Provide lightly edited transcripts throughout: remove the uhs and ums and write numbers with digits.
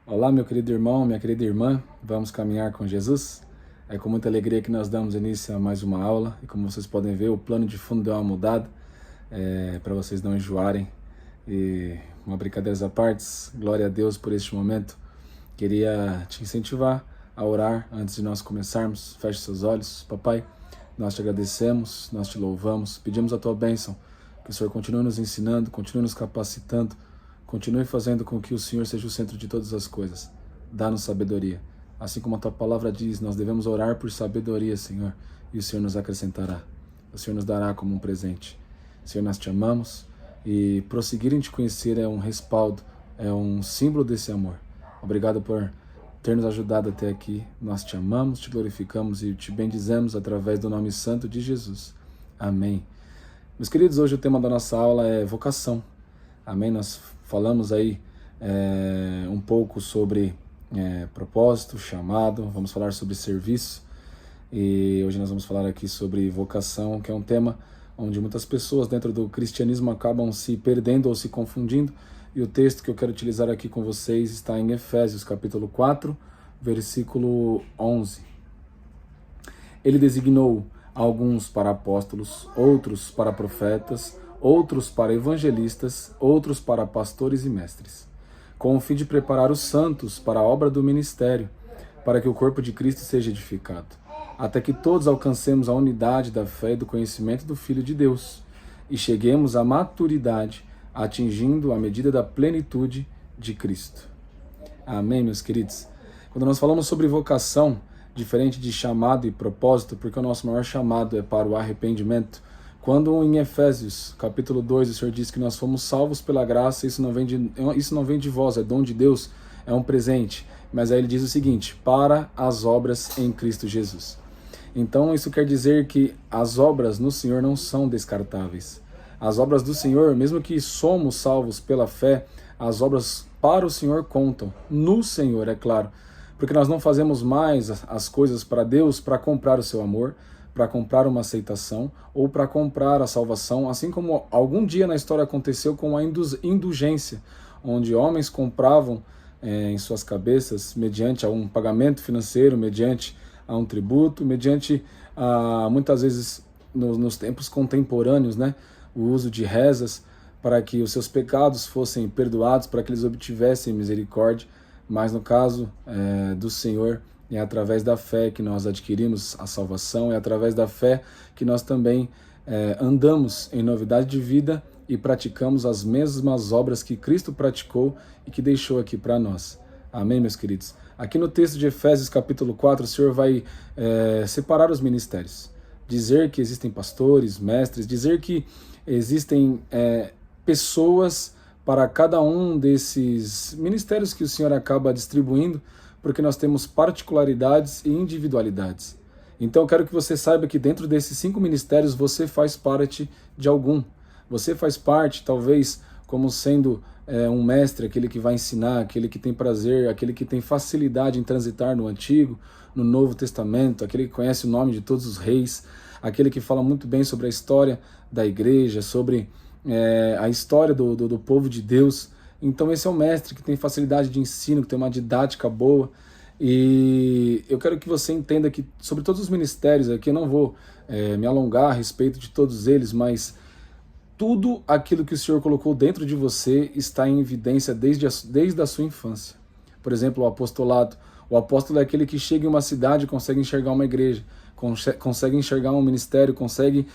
Olá, meu querido irmão, minha querida irmã, vamos caminhar com Jesus? É com muita alegria que nós damos início a mais uma aula e como vocês podem ver, o plano de fundo deu uma mudada para vocês não enjoarem. E uma brincadeira à parte, glória a Deus por este momento. Queria te incentivar a orar antes de nós começarmos. Feche seus olhos. Papai, nós te agradecemos, nós te louvamos, pedimos a tua bênção, que o Senhor continue nos ensinando, continue nos capacitando, continue fazendo com que o Senhor seja o centro de todas as coisas. Dá-nos sabedoria. Assim como a tua palavra diz, nós devemos orar por sabedoria, Senhor, e o Senhor nos acrescentará. O Senhor nos dará como um presente. Senhor, nós te amamos e prosseguir em te conhecer é um respaldo, é um símbolo desse amor. Obrigado por ter nos ajudado até aqui. Nós te amamos, te glorificamos e te bendizemos através do nome santo de Jesus. Amém. Meus queridos, hoje o tema da nossa aula é vocação. Amém? Nós falamos aí um pouco sobre propósito, chamado, vamos falar sobre serviço e hoje nós vamos falar aqui sobre vocação, que é um tema onde muitas pessoas dentro do cristianismo acabam se perdendo ou se confundindo, e o texto que eu quero utilizar aqui com vocês está em Efésios capítulo 4, versículo 11. Ele designou alguns para apóstolos, outros para profetas, outros para evangelistas, outros para pastores e mestres, com o fim de preparar os santos para a obra do ministério, para que o corpo de Cristo seja edificado, até que todos alcancemos a unidade da fé e do conhecimento do Filho de Deus, e cheguemos à maturidade, atingindo a medida da plenitude de Cristo. Amém, meus queridos? Quando nós falamos sobre vocação, diferente de chamado e propósito, porque o nosso maior chamado é para o arrependimento, quando em Efésios, capítulo 2, o Senhor diz que nós fomos salvos pela graça, isso não vem de vós, é dom de Deus, é um presente. Mas aí ele diz o seguinte, para as obras em Cristo Jesus. Então isso quer dizer que as obras no Senhor não são descartáveis. As obras do Senhor, mesmo que somos salvos pela fé, as obras para o Senhor contam, no Senhor, é claro. Porque nós não fazemos mais as coisas para Deus para comprar o seu amor, para comprar uma aceitação ou para comprar a salvação, assim como algum dia na história aconteceu com a indulgência, onde homens compravam em suas cabeças, mediante a um pagamento financeiro, mediante a um tributo, mediante muitas vezes nos tempos contemporâneos, né, o uso de rezas para que os seus pecados fossem perdoados, para que eles obtivessem misericórdia, mas no caso do Senhor, é através da fé que nós adquirimos a salvação, é através da fé que nós também andamos em novidade de vida e praticamos as mesmas obras que Cristo praticou e que deixou aqui para nós. Amém, meus queridos? Aqui no texto de Efésios capítulo 4, o Senhor vai separar os ministérios, dizer que existem pastores, mestres, dizer que existem pessoas para cada um desses ministérios que o Senhor acaba distribuindo, porque nós temos particularidades e individualidades. Então eu quero que você saiba que dentro desses 5 ministérios você faz parte de algum. Você faz parte, talvez, como sendo um mestre, aquele que vai ensinar, aquele que tem prazer, aquele que tem facilidade em transitar no Antigo, no Novo Testamento, aquele que conhece o nome de todos os reis, aquele que fala muito bem sobre a história da igreja, sobre a história do povo de Deus. Então esse é o mestre que tem facilidade de ensino, que tem uma didática boa, e eu quero que você entenda que sobre todos os ministérios aqui, eu não vou me alongar a respeito de todos eles, mas tudo aquilo que o Senhor colocou dentro de você está em evidência desde a sua infância. Por exemplo, o apostolado. O apóstolo é aquele que chega em uma cidade e consegue enxergar uma igreja, consegue enxergar um ministério, consegue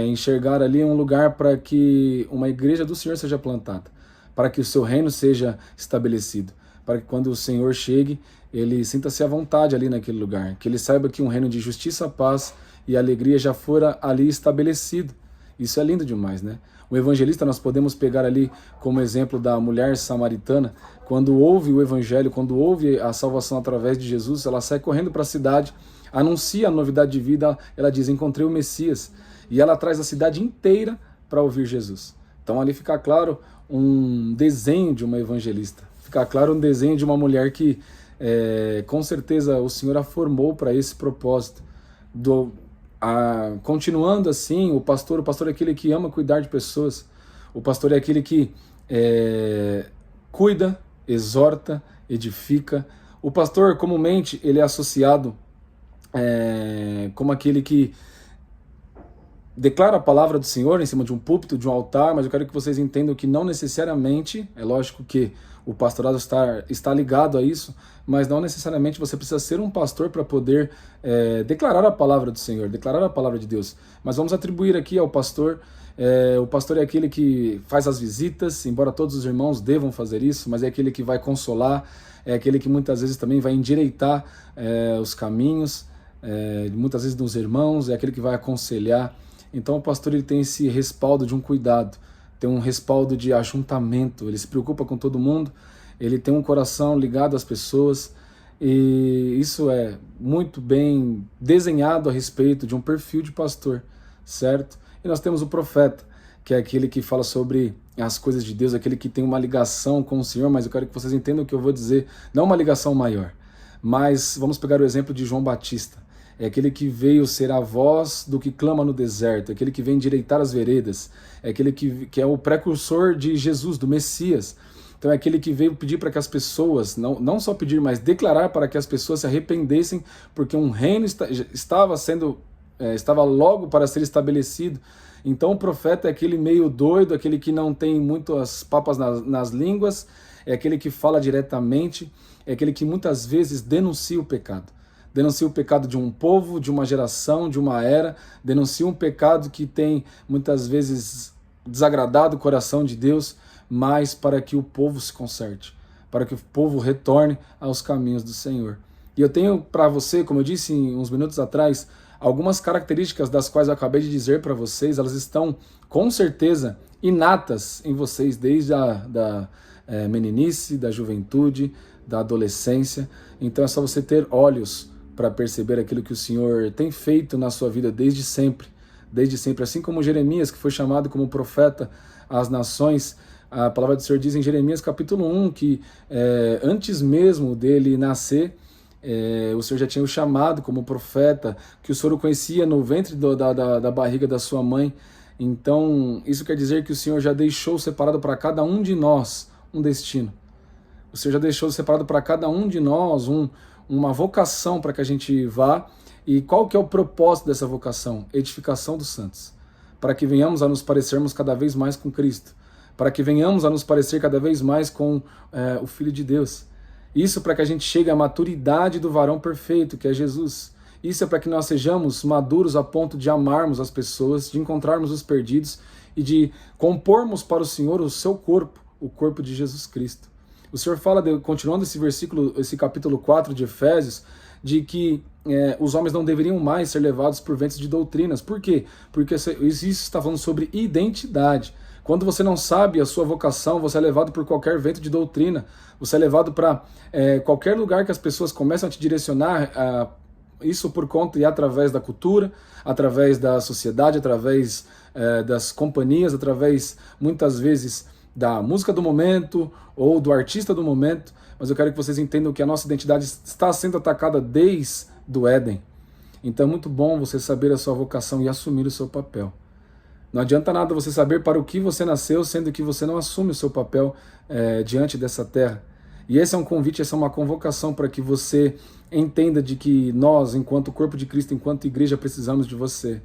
enxergar ali um lugar para que uma igreja do Senhor seja plantada, para que o seu reino seja estabelecido, para que quando o Senhor chegue, ele sinta-se à vontade ali naquele lugar, que ele saiba que um reino de justiça, paz e alegria já fora ali estabelecido. Isso é lindo demais, né? O evangelista nós podemos pegar ali como exemplo da mulher samaritana, quando ouve o evangelho, quando ouve a salvação através de Jesus, ela sai correndo para a cidade, anuncia a novidade de vida, ela diz, encontrei o Messias, e ela traz a cidade inteira para ouvir Jesus. Então ali fica claro um desenho de uma evangelista, fica claro um desenho de uma mulher que com certeza o Senhor a formou para esse propósito. Continuando assim, o pastor é aquele que ama cuidar de pessoas, o pastor é aquele que cuida, exorta edifica. O pastor, comumente, ele é associado como aquele que declara a palavra do Senhor em cima de um púlpito, de um altar, mas eu quero que vocês entendam que não necessariamente, é lógico que o pastorado está ligado a isso, mas não necessariamente você precisa ser um pastor para poder declarar a palavra do Senhor, declarar a palavra de Deus. Mas vamos atribuir aqui ao pastor, o pastor é aquele que faz as visitas, embora todos os irmãos devam fazer isso, mas é aquele que vai consolar, é aquele que muitas vezes também vai endireitar os caminhos, muitas vezes dos irmãos, é aquele que vai aconselhar. Então o pastor ele tem esse respaldo de um cuidado, tem um respaldo de ajuntamento, ele se preocupa com todo mundo, ele tem um coração ligado às pessoas, e isso é muito bem desenhado a respeito de um perfil de pastor, certo? E nós temos o profeta, que é aquele que fala sobre as coisas de Deus, aquele que tem uma ligação com o Senhor, mas eu quero que vocês entendam o que eu vou dizer, não uma ligação maior, mas vamos pegar o exemplo de João Batista. É aquele que veio ser a voz do que clama no deserto, é aquele que vem endireitar as veredas, é aquele que é o precursor de Jesus, do Messias. Então é aquele que veio pedir para que as pessoas, não só pedir, mas declarar para que as pessoas se arrependessem, porque um reino estava logo para ser estabelecido. Então o profeta é aquele meio doido, aquele que não tem muitas papas nas línguas, é aquele que fala diretamente, é aquele que muitas vezes denuncia o pecado. Denuncia o pecado de um povo, de uma geração, de uma era, denuncia um pecado que tem muitas vezes desagradado o coração de Deus, mas para que o povo se conserte, para que o povo retorne aos caminhos do Senhor. E eu tenho para você, como eu disse uns minutos atrás, algumas características das quais eu acabei de dizer para vocês, elas estão com certeza inatas em vocês desde a meninice, da juventude, da adolescência. Então é só você ter olhos para perceber aquilo que o Senhor tem feito na sua vida desde sempre, assim como Jeremias, que foi chamado como profeta às nações. A palavra do Senhor diz em Jeremias capítulo 1 que antes mesmo dele nascer, o Senhor já tinha o chamado como profeta, que o Senhor o conhecia no ventre da barriga da sua mãe. Então isso quer dizer que o Senhor já deixou separado para cada um de nós um destino. O Senhor já deixou separado para cada um de nós uma vocação para que a gente vá. E qual que é o propósito dessa vocação? Edificação dos santos. Para que venhamos a nos parecermos cada vez mais com Cristo. Para que venhamos a nos parecer cada vez mais com o Filho de Deus. Isso para que a gente chegue à maturidade do varão perfeito, que é Jesus. Isso é para que nós sejamos maduros a ponto de amarmos as pessoas, de encontrarmos os perdidos e de compormos para o Senhor o seu corpo, o corpo de Jesus Cristo. O Senhor fala, continuando esse capítulo 4 de Efésios, de que os homens não deveriam mais ser levados por ventos de doutrinas. Por quê? Porque isso está falando sobre identidade. Quando você não sabe a sua vocação, você é levado por qualquer vento de doutrina. Você é levado para qualquer lugar que as pessoas começam a te direcionar, isso por conta e através da cultura, através da sociedade, através das companhias, através, muitas vezes, da música do momento ou do artista do momento. Mas eu quero que vocês entendam que a nossa identidade está sendo atacada desde o Éden. Então é muito bom você saber a sua vocação e assumir o seu papel. Não adianta nada você saber para o que você nasceu, sendo que você não assume o seu papel diante dessa terra. E esse é um convite, essa é uma convocação para que você entenda de que nós, enquanto corpo de Cristo, enquanto igreja, precisamos de você.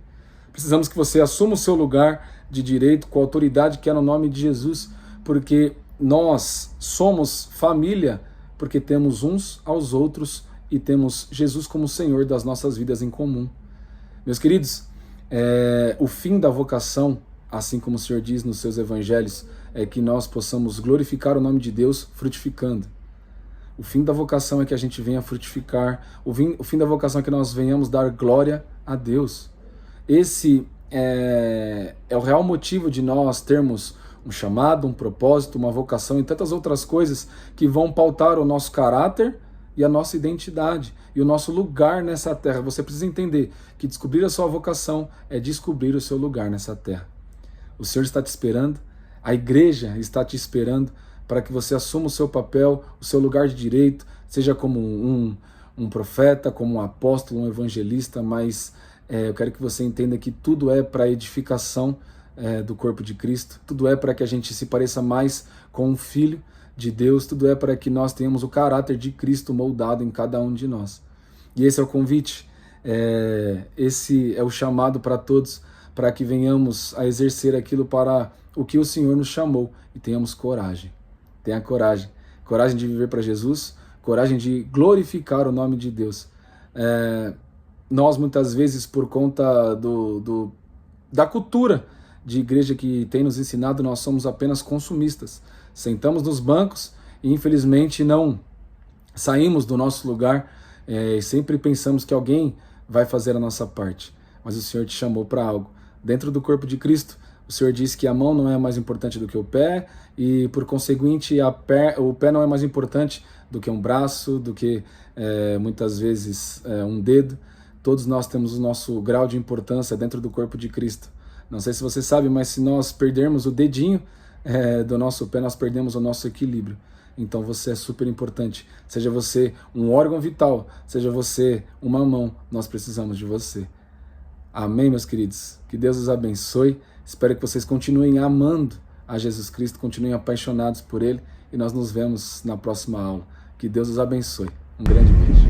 Precisamos que você assuma o seu lugar de direito com a autoridade que é no nome de Jesus, porque nós somos família, porque temos uns aos outros e temos Jesus como Senhor das nossas vidas em comum. Meus queridos, o fim da vocação, assim como o Senhor diz nos seus evangelhos, é que nós possamos glorificar o nome de Deus frutificando. O fim da vocação é que a gente venha frutificar, o fim da vocação é que nós venhamos dar glória a Deus. Esse é o real motivo de nós termos um chamado, um propósito, uma vocação e tantas outras coisas que vão pautar o nosso caráter e a nossa identidade e o nosso lugar nessa terra. Você precisa entender que descobrir a sua vocação é descobrir o seu lugar nessa terra. O Senhor está te esperando, a igreja está te esperando para que você assuma o seu papel, o seu lugar de direito, seja como um profeta, como um apóstolo, um evangelista, mas eu quero que você entenda que tudo é para a edificação do corpo de Cristo, tudo é para que a gente se pareça mais com um filho de Deus, tudo é para que nós tenhamos o caráter de Cristo moldado em cada um de nós. E esse é o convite, esse é o chamado para todos, para que venhamos a exercer aquilo para o que o Senhor nos chamou e tenhamos coragem. Tenha coragem. Coragem de viver para Jesus, coragem de glorificar o nome de Deus. Nós muitas vezes, por conta da cultura de igreja que tem nos ensinado, nós somos apenas consumistas. Sentamos nos bancos e infelizmente não saímos do nosso lugar e sempre pensamos que alguém vai fazer a nossa parte. Mas o Senhor te chamou para algo. Dentro do corpo de Cristo, o Senhor disse que a mão não é mais importante do que o pé e, por conseguinte, o pé não é mais importante do que um braço, do que muitas vezes um dedo. Todos nós temos o nosso grau de importância dentro do corpo de Cristo. Não sei se você sabe, mas se nós perdermos o dedinho do nosso pé, nós perdemos o nosso equilíbrio. Então você é super importante. Seja você um órgão vital, seja você uma mão, nós precisamos de você. Amém, meus queridos? Que Deus os abençoe. Espero que vocês continuem amando a Jesus Cristo, continuem apaixonados por Ele e nós nos vemos na próxima aula. Que Deus os abençoe. Um grande beijo.